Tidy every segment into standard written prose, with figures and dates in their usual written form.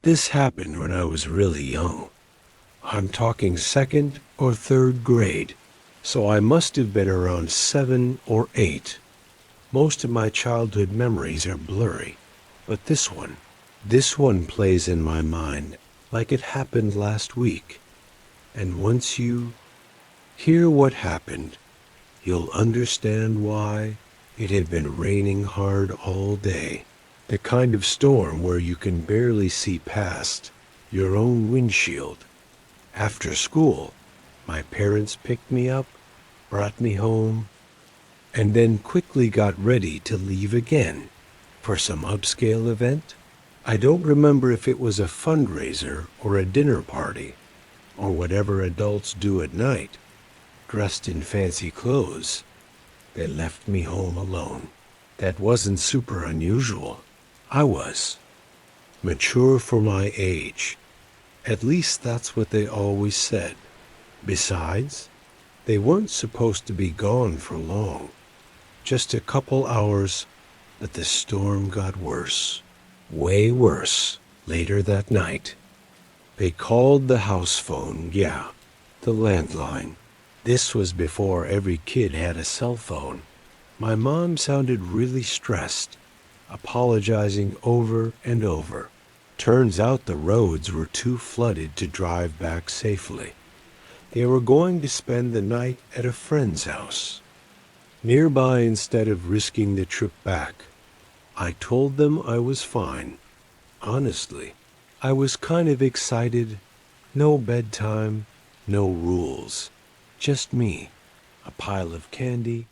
This happened when I was really young. I'm talking second or third grade, so I must have been around 7 or 8. Most of my childhood memories are blurry, but this one plays in my mind like it happened last week. And once you hear what happened, you'll understand why. It had been raining hard all day. The kind of storm where you can barely see past your own windshield. After school, my parents picked me up, brought me home, and then quickly got ready to leave again for some upscale event. I don't remember if it was a fundraiser or a dinner party, or whatever adults do at night, dressed in fancy clothes. They left me home alone. That wasn't super unusual. I was mature for my age. At least that's what they always said. Besides, they weren't supposed to be gone for long. Just a couple hours, but the storm got worse. Way worse later that night. They called the house phone, yeah, the landline. This was before every kid had a cell phone. My mom sounded really stressed, apologizing over and over. Turns out the roads were too flooded to drive back safely. They were going to spend the night at a friend's house nearby instead of risking the trip back. I told them I was fine. Honestly, I was kind of excited. No bedtime, no rules. Just me, a pile of candy,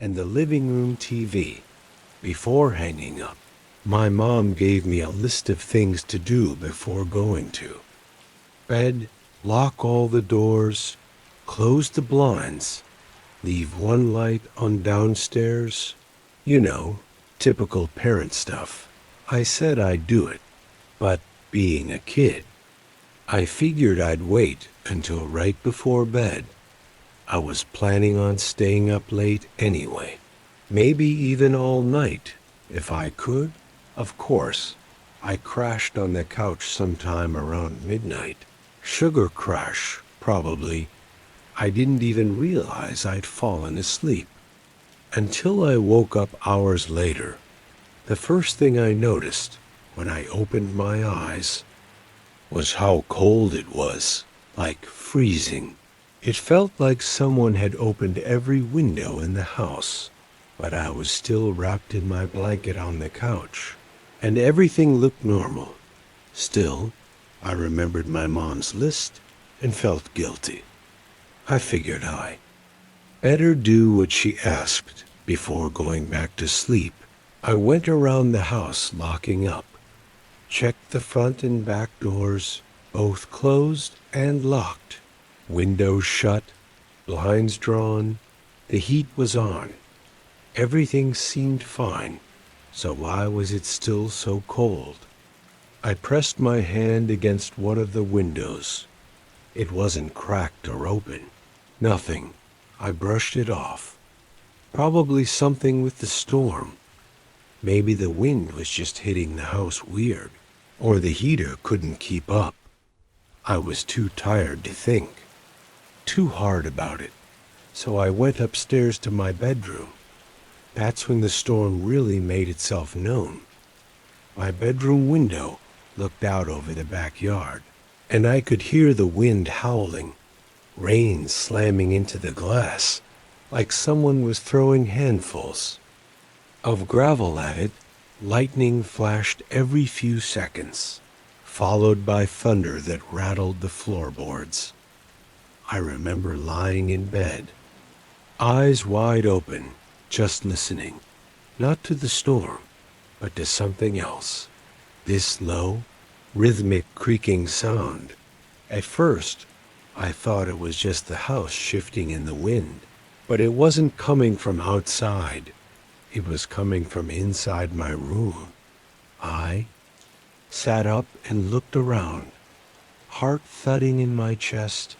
and the living room TV. Before hanging up, my mom gave me a list of things to do before going to bed, lock all the doors, close the blinds, leave one light on downstairs. You know, typical parent stuff. I said I'd do it, but being a kid, I figured I'd wait until right before bed. I was planning on staying up late anyway, maybe even all night, if I could. Of course, I crashed on the couch sometime around midnight. Sugar crash, probably. I didn't even realize I'd fallen asleep. Until I woke up hours later. The first thing I noticed when I opened my eyes was how cold it was, like freezing. It felt like someone had opened every window in the house, but I was still wrapped in my blanket on the couch, and everything looked normal. Still, I remembered my mom's list and felt guilty. I figured I better do what she asked before going back to sleep. I went around the house locking up, checked the front and back doors, both closed and locked, windows shut, blinds drawn. The heat was on. Everything seemed fine, so why was it still so cold? I pressed my hand against one of the windows. It wasn't cracked or open. Nothing. I brushed it off. Probably something with the storm. Maybe the wind was just hitting the house weird, or the heater couldn't keep up. I was too tired to think, too hard about it, so I went upstairs to my bedroom. That's when the storm really made itself known. My bedroom window looked out over the backyard, and I could hear the wind howling, rain slamming into the glass, like someone was throwing handfuls of gravel at it. Lightning flashed every few seconds, followed by thunder that rattled the floorboards. I remember lying in bed, eyes wide open, just listening, not to the storm, but to something else. This low, rhythmic creaking sound. At first, I thought it was just the house shifting in the wind, but it wasn't coming from outside. It was coming from inside my room. I sat up and looked around, heart thudding in my chest.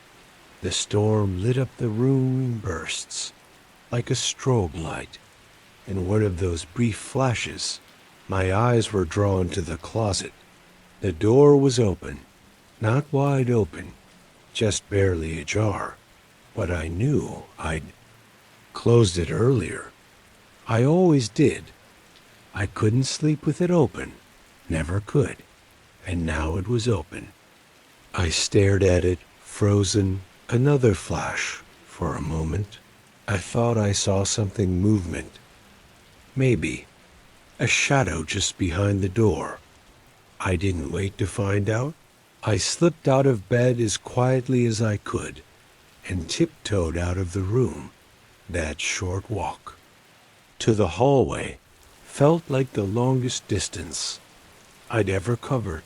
The storm lit up the room in bursts, like a strobe light. In one of those brief flashes, my eyes were drawn to the closet. The door was open, not wide open, just barely ajar, but I knew I'd closed it earlier. I always did. I couldn't sleep with it open, never could, and now it was open. I stared at it, frozen, another flash, for a moment. I thought I saw something movement. Maybe a shadow just behind the door. I didn't wait to find out. I slipped out of bed as quietly as I could and tiptoed out of the room. That short walk to the hallway felt like the longest distance I'd ever covered.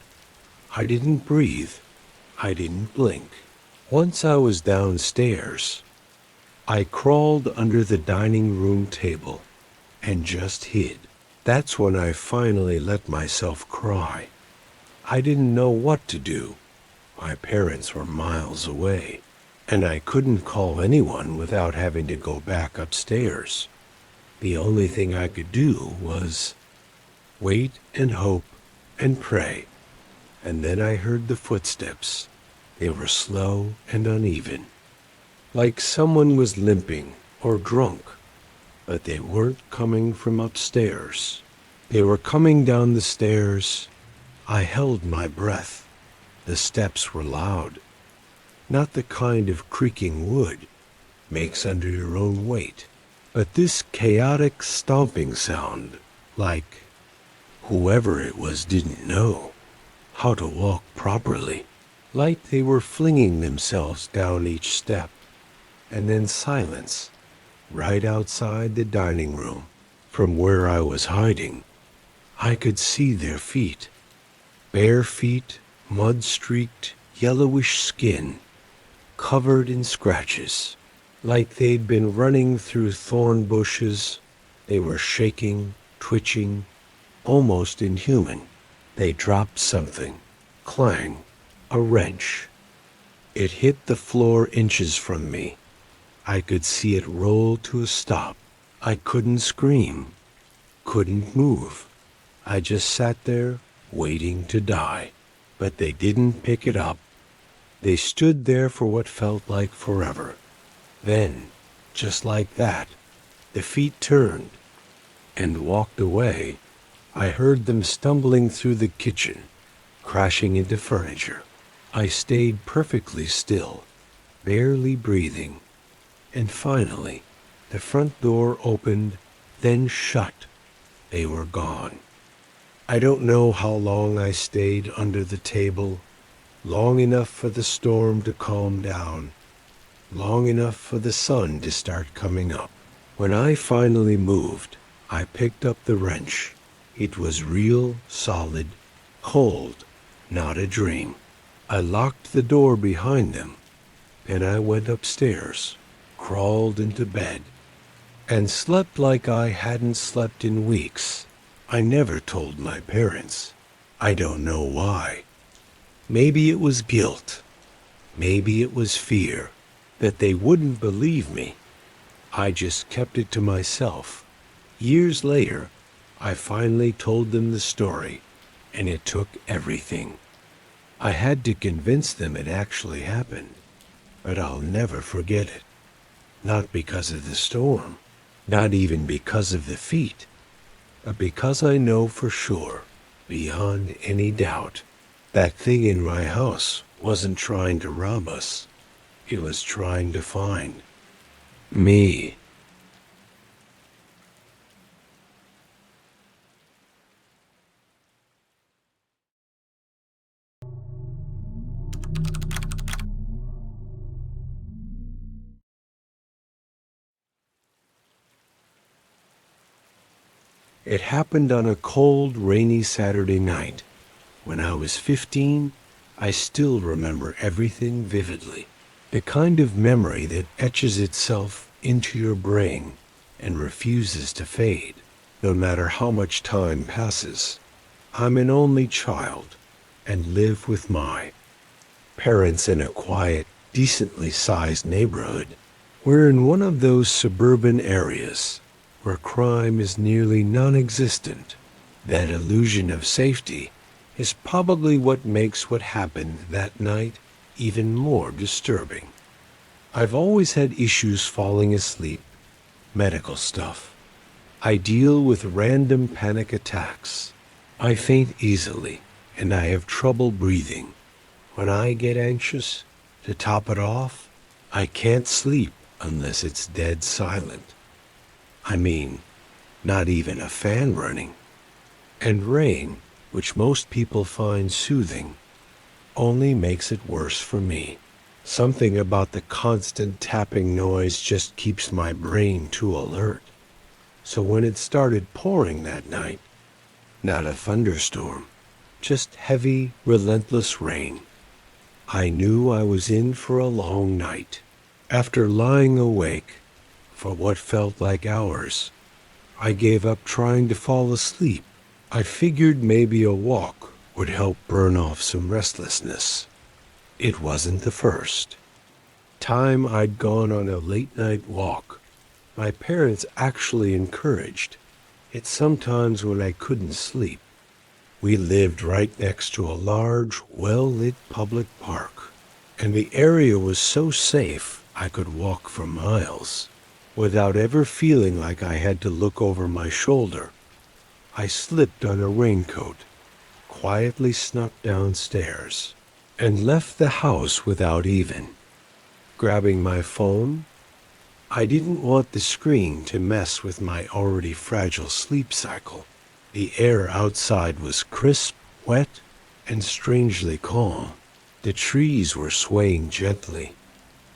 I didn't breathe. I didn't blink. Once I was downstairs, I crawled under the dining room table and just hid. That's when I finally let myself cry. I didn't know what to do. My parents were miles away, and I couldn't call anyone without having to go back upstairs. The only thing I could do was wait and hope and pray. And then I heard the footsteps. They were slow and uneven, like someone was limping or drunk, but they weren't coming from upstairs. They were coming down the stairs. I held my breath. The steps were loud, not the kind of creaking wood makes under your own weight, but this chaotic stomping sound, like whoever it was didn't know how to walk properly, like they were flinging themselves down each step, and then silence right outside the dining room. From where I was hiding, I could see their feet. Bare feet, mud-streaked, yellowish skin, covered in scratches, like they'd been running through thorn bushes. They were shaking, twitching, almost inhuman. They dropped something. Clang. A wrench. It hit the floor inches from me. I could see it roll to a stop. I couldn't scream, couldn't move. I just sat there, waiting to die. But they didn't pick it up. They stood there for what felt like forever. Then, just like that, the feet turned and walked away. I heard them stumbling through the kitchen, crashing into furniture. I stayed perfectly still, barely breathing. And finally, the front door opened, then shut. They were gone. I don't know how long I stayed under the table, long enough for the storm to calm down, long enough for the sun to start coming up. When I finally moved, I picked up the wrench. It was real, solid, cold, not a dream. I locked the door behind them, and I went upstairs, crawled into bed, and slept like I hadn't slept in weeks. I never told my parents. I don't know why. Maybe it was guilt. Maybe it was fear that they wouldn't believe me. I just kept it to myself. Years later, I finally told them the story, and it took everything. I had to convince them it actually happened, but I'll never forget it. Not because of the storm, not even because of the feet, but because I know for sure, beyond any doubt, that thing in my house wasn't trying to rob us. It was trying to find me. It happened on a cold, rainy Saturday night. When I was 15, I still remember everything vividly. The kind of memory that etches itself into your brain and refuses to fade, no matter how much time passes. I'm an only child and live with my parents in a quiet, decently sized neighborhood. We're in one of those suburban areas where crime is nearly non-existent. That illusion of safety is probably what makes what happened that night even more disturbing. I've always had issues falling asleep, medical stuff. I deal with random panic attacks. I faint easily, and I have trouble breathing. When I get anxious, to top it off, I can't sleep unless it's dead silent. I mean, not even a fan running. And rain, which most people find soothing, only makes it worse for me. Something about the constant tapping noise just keeps my brain too alert. So when it started pouring that night, not a thunderstorm, just heavy, relentless rain, I knew I was in for a long night. After lying awake for what felt like hours, I gave up trying to fall asleep. I figured maybe a walk would help burn off some restlessness. It wasn't the first time I'd gone on a late-night walk. My parents actually encouraged it sometimes when I couldn't sleep. We lived right next to a large, well-lit public park, and the area was so safe I could walk for miles without ever feeling like I had to look over my shoulder. I slipped on a raincoat, quietly snuck downstairs, and left the house without even grabbing my phone. I didn't want the screen to mess with my already fragile sleep cycle. The air outside was crisp, wet, and strangely calm. The trees were swaying gently.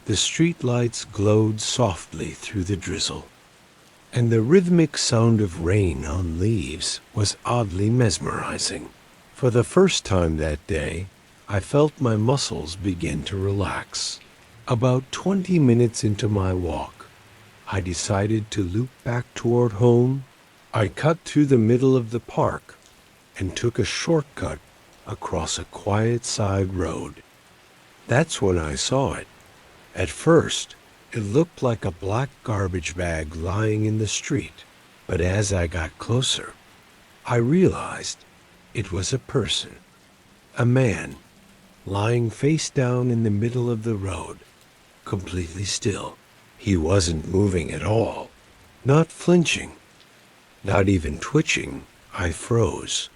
The streetlights glowed softly through the drizzle, and the rhythmic sound of rain on leaves was oddly mesmerizing. For the first time that day, I felt my muscles begin to relax. About 20 minutes into my walk, I decided to loop back toward home. I cut through the middle of the park and took a shortcut across a quiet side road. That's when I saw it. At first, it looked like a black garbage bag lying in the street, but as I got closer, I realized it was a person, a man, lying face down in the middle of the road, completely still. He wasn't moving at all, not flinching, not even twitching. I froze.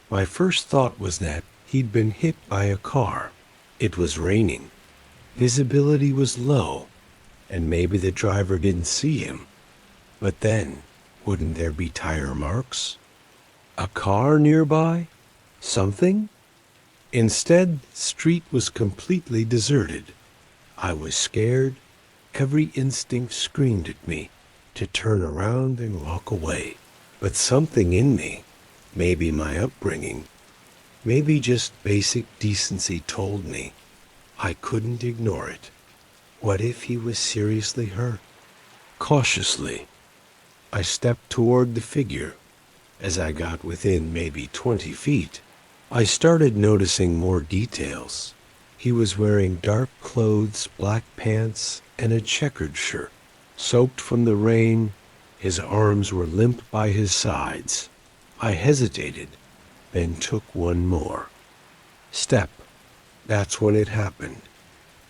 My first thought was that he'd been hit by a car. It was raining. Visibility was low, and maybe the driver didn't see him. But then, wouldn't there be tire marks? A car nearby? Something? Instead, the street was completely deserted. I was scared. Every instinct screamed at me to turn around and walk away. But something in me, maybe my upbringing, maybe just basic decency, told me I couldn't ignore it. What if he was seriously hurt? Cautiously, I stepped toward the figure. As I got within maybe 20 feet, I started noticing more details. He was wearing dark clothes, black pants, and a checkered shirt. Soaked from the rain, his arms were limp by his sides. I hesitated, then took one more step. That's when it happened.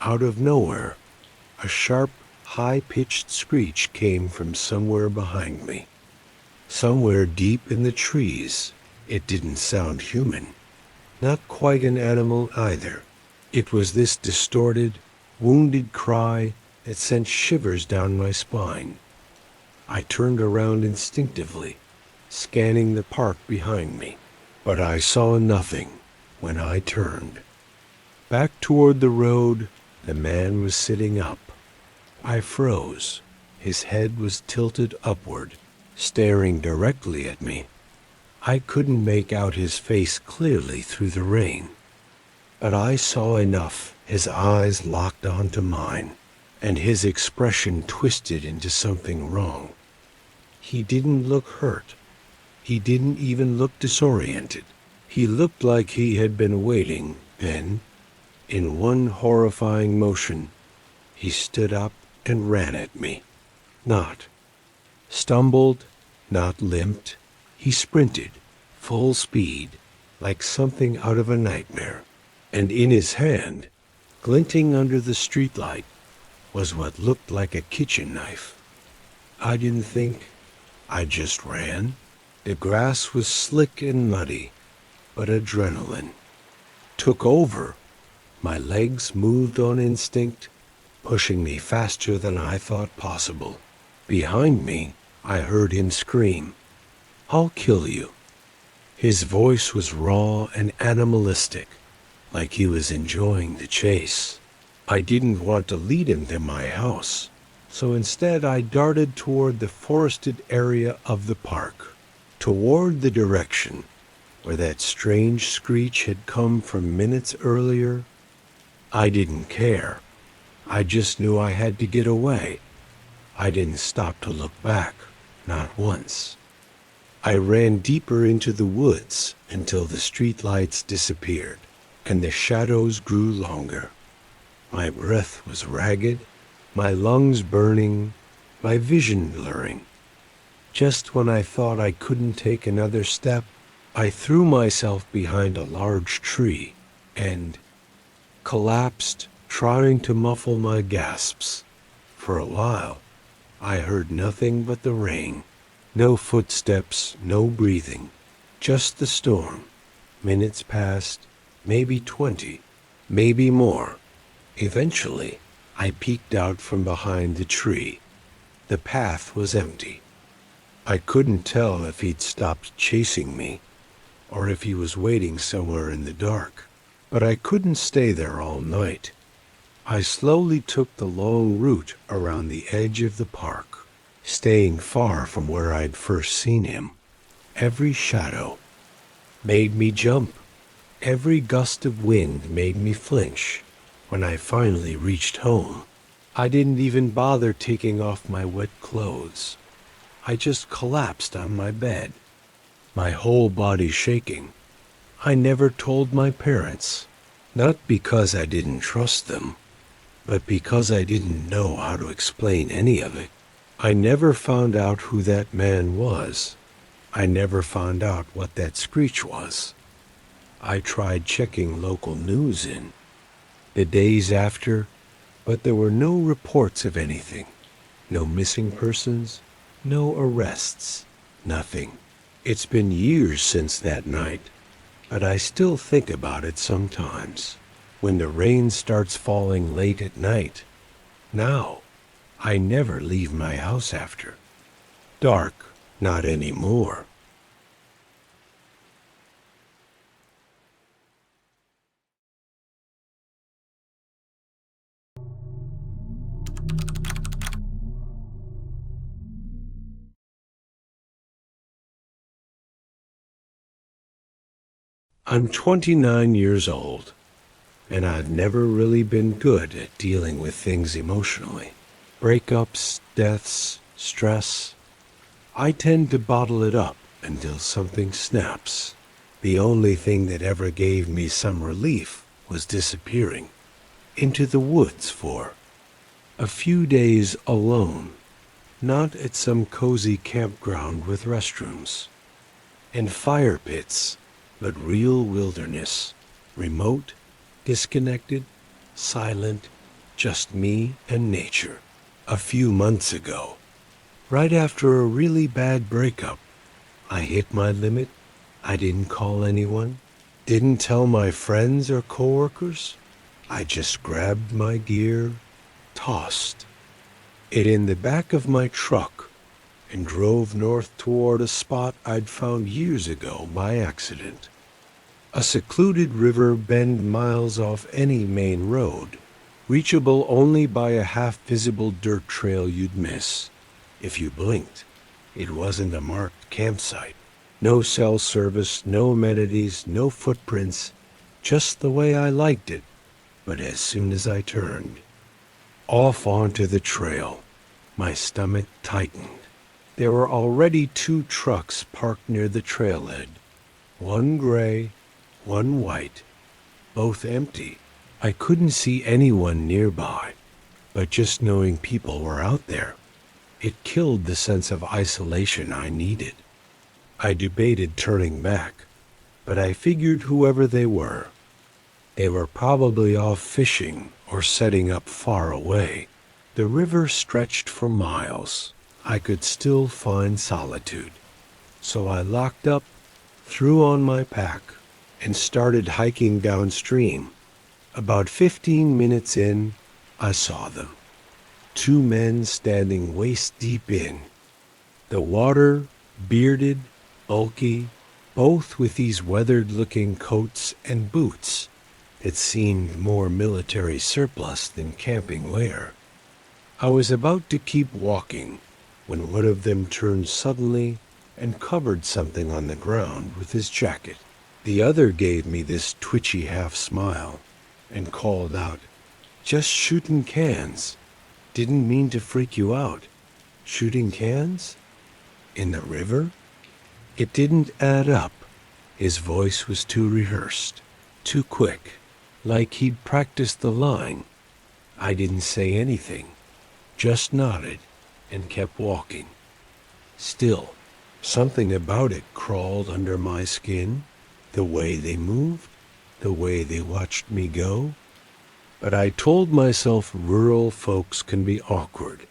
Out of nowhere, a sharp, high-pitched screech came from somewhere behind me. Somewhere deep in the trees. It didn't sound human. Not quite an animal either. It was this distorted, wounded cry that sent shivers down my spine. I turned around instinctively, scanning the park behind me, but I saw nothing when I turned. Back toward the road, the man was sitting up. I froze. His head was tilted upward, staring directly at me. I couldn't make out his face clearly through the rain, but I saw enough. His eyes locked onto mine, and his expression twisted into something wrong. He didn't look hurt. He didn't even look disoriented. He looked like he had been waiting. Then, in one horrifying motion, he stood up and ran at me. Not stumbled, not limped. He sprinted, full speed, like something out of a nightmare. And in his hand, glinting under the streetlight, was what looked like a kitchen knife. I didn't think. I just ran. The grass was slick and muddy, but adrenaline took over. My legs moved on instinct, pushing me faster than I thought possible. Behind me, I heard him scream, "I'll kill you." His voice was raw and animalistic, like he was enjoying the chase. I didn't want to lead him to my house, so instead I darted toward the forested area of the park, toward the direction where that strange screech had come from minutes earlier. I didn't care. I just knew I had to get away. I didn't stop to look back, not once. I ran deeper into the woods until the streetlights disappeared and the shadows grew longer. My breath was ragged, my lungs burning, my vision blurring. Just when I thought I couldn't take another step, I threw myself behind a large tree and collapsed, trying to muffle my gasps. For a while, I heard nothing but the rain. No footsteps, no breathing, just the storm. Minutes passed, maybe 20, maybe more. Eventually, I peeked out from behind the tree. The path was empty. I couldn't tell if he'd stopped chasing me or if he was waiting somewhere in the dark, but I couldn't stay there all night. I slowly took the long route around the edge of the park, staying far from where I'd first seen him. Every shadow made me jump. Every gust of wind made me flinch. When I finally reached home, I didn't even bother taking off my wet clothes. I just collapsed on my bed, my whole body shaking. I never told my parents, not because I didn't trust them, but because I didn't know how to explain any of it. I never found out who that man was. I never found out what that screech was. I tried checking local news in the days after, but there were no reports of anything. No missing persons, no arrests, nothing. It's been years since that night, but I still think about it sometimes, when the rain starts falling late at night. Now, I never leave my house after dark, not anymore. I'm 29 years old, and I've never really been good at dealing with things emotionally. Breakups, deaths, stress. I tend to bottle it up until something snaps. The only thing that ever gave me some relief was disappearing into the woods for a few days alone, not at some cozy campground with restrooms and fire pits, but real wilderness, remote, disconnected, silent, just me and nature. A few months ago, right after a really bad breakup, I hit my limit. I didn't call anyone, didn't tell my friends or coworkers. I just grabbed my gear, tossed it in the back of my truck, and drove north toward a spot I'd found years ago by accident. A secluded river bend miles off any main road, reachable only by a half-visible dirt trail you'd miss if you blinked. It wasn't a marked campsite. No cell service, no amenities, no footprints, just the way I liked it. But as soon as I turned off onto the trail, my stomach tightened. There were already 2 trucks parked near the trailhead, one gray, one white, both empty. I couldn't see anyone nearby, but just knowing people were out there, it killed the sense of isolation I needed. I debated turning back, but I figured whoever they were probably off fishing or setting up far away. The river stretched for miles. I could still find solitude. So I locked up, threw on my pack, and started hiking downstream. About 15 minutes in, I saw them. Two men standing waist deep in. The water, bearded, bulky, both with these weathered-looking coats and boots. It seemed more military surplus than camping wear. I was about to keep walking when one of them turned suddenly and covered something on the ground with his jacket. The other gave me this twitchy half-smile and called out, "Just shooting cans. Didn't mean to freak you out. Shooting cans? In the river?" It didn't add up. His voice was too rehearsed, too quick, like he'd practiced the line. I didn't say anything, just nodded and kept walking. Still, something about it crawled under my skin, the way they moved, the way they watched me go. But I told myself rural folks can be awkward.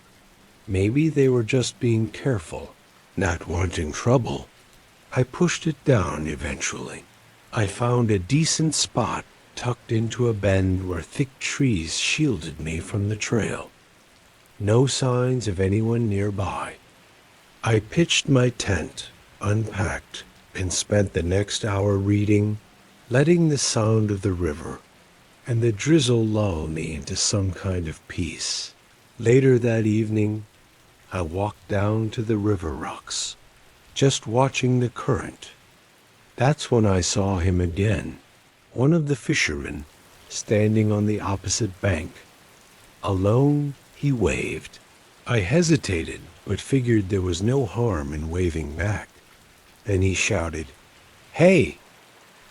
Maybe they were just being careful, not wanting trouble. I pushed it down eventually. I found a decent spot tucked into a bend where thick trees shielded me from the trail. No signs of anyone nearby. I pitched my tent, unpacked, and spent the next hour reading, letting the sound of the river and the drizzle lull me into some kind of peace. Later that evening, I walked down to the river rocks, just watching the current. That's when I saw him again, one of the fishermen, standing on the opposite bank. Alone, he waved. I hesitated, but figured there was no harm in waving back. Then he shouted, "Hey,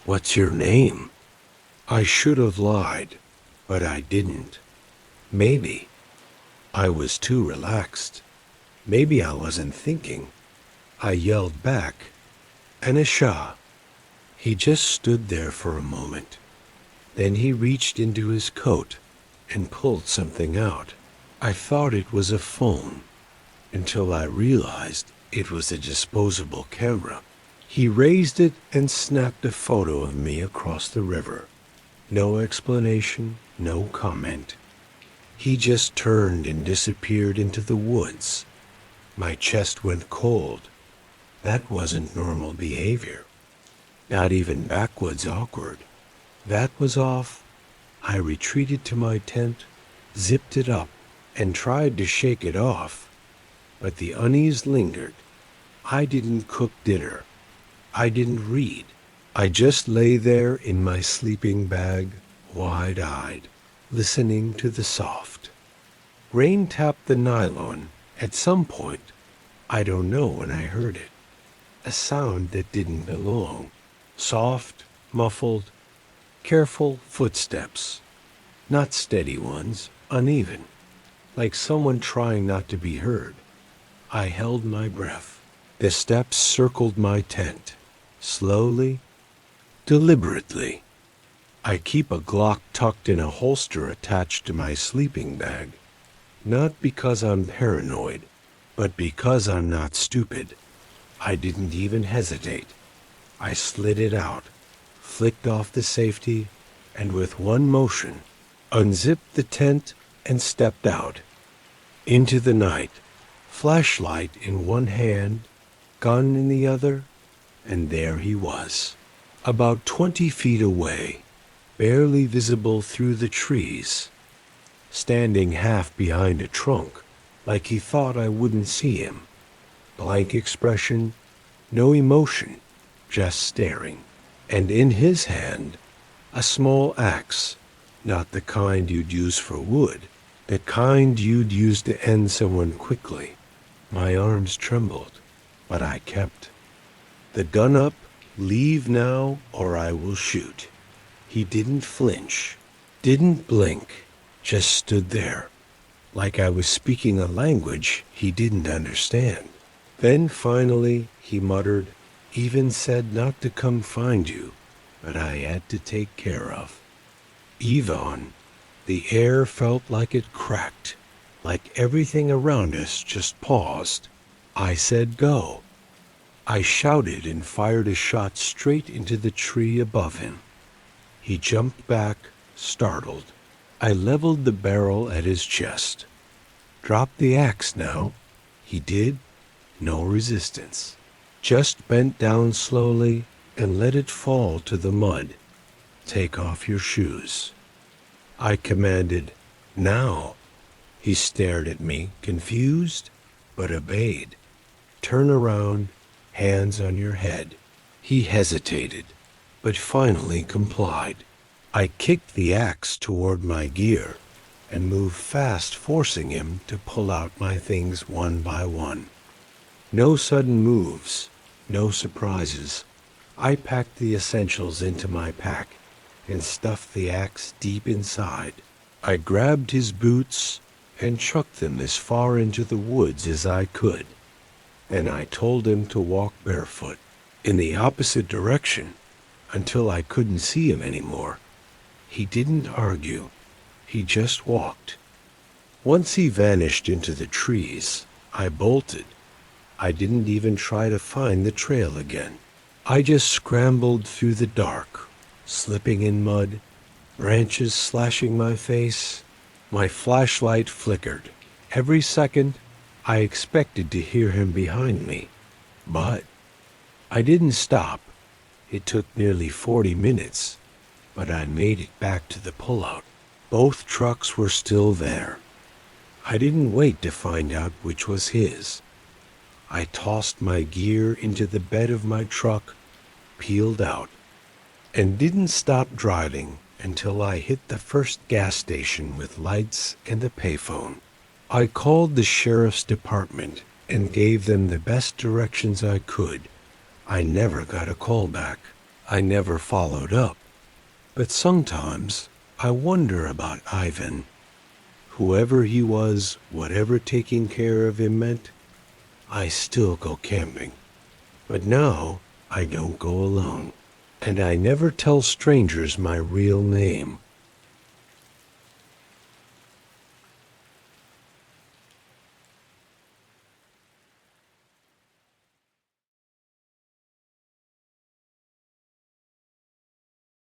what's your name?" I should have lied, but I didn't. Maybe I was too relaxed. Maybe I wasn't thinking. I yelled back, "Anisha." He just stood there for a moment. Then he reached into his coat and pulled something out. I thought it was a phone, until I realized it was a disposable camera. He raised it and snapped a photo of me across the river. No explanation, no comment. He just turned and disappeared into the woods. My chest went cold. That wasn't normal behavior. Not even backwoods awkward. That was off. I retreated to my tent, zipped it up, and tried to shake it off. But the unease lingered. I didn't cook dinner. I didn't read. I just lay there in my sleeping bag, wide-eyed, listening to the soft. Rain tapped the nylon at some point. I don't know when I heard it. A sound that didn't belong. Soft, muffled, careful footsteps. Not steady ones, uneven, like someone trying not to be heard. I held my breath. The steps circled my tent, slowly, deliberately. I keep a Glock tucked in a holster attached to my sleeping bag, not because I'm paranoid, but because I'm not stupid. I didn't even hesitate. I slid it out, flicked off the safety, and with one motion, unzipped the tent and stepped out. Into the night, flashlight in one hand, gun in the other, and there he was, about 20 feet away, barely visible through the trees, standing half behind a trunk, like he thought I wouldn't see him. Blank expression, no emotion, just staring. And in his hand, a small axe, not the kind you'd use for wood, the kind you'd use to end someone quickly. My arms trembled, but I kept. The gun up, leave now or I will shoot. He didn't flinch, didn't blink, just stood there, like I was speaking a language he didn't understand. Then finally he muttered, Even said not to come find you, but I had to take care of. Yvonne, the air felt like it cracked, like everything around us just paused. I said go. I shouted and fired a shot straight into the tree above him. He jumped back, startled. I leveled the barrel at his chest. Drop the axe now. He did. No resistance. Just bent down slowly and let it fall to the mud. Take off your shoes. I commanded, now. He stared at me, confused, but obeyed. Turn around, hands on your head. He hesitated, but finally complied. I kicked the axe toward my gear and moved fast, forcing him to pull out my things one by one. No sudden moves, no surprises. I packed the essentials into my pack and stuffed the axe deep inside. I grabbed his boots and chucked them as far into the woods as I could. And I told him to walk barefoot in the opposite direction until I couldn't see him anymore. He didn't argue. He just walked. Once he vanished into the trees, I bolted. I didn't even try to find the trail again. I just scrambled through the dark, slipping in mud, branches slashing my face. My flashlight flickered. Every second, I expected to hear him behind me, but I didn't stop. It took nearly 40 minutes, but I made it back to the pullout. Both trucks were still there. I didn't wait to find out which was his. I tossed my gear into the bed of my truck, peeled out, and didn't stop driving until I hit the first gas station with lights and a payphone. I called the sheriff's department and gave them the best directions I could. I never got a call back. I never followed up. But sometimes I wonder about Ivan. Whoever he was, whatever taking care of him meant, I still go camping. But now I don't go alone. And I never tell strangers my real name.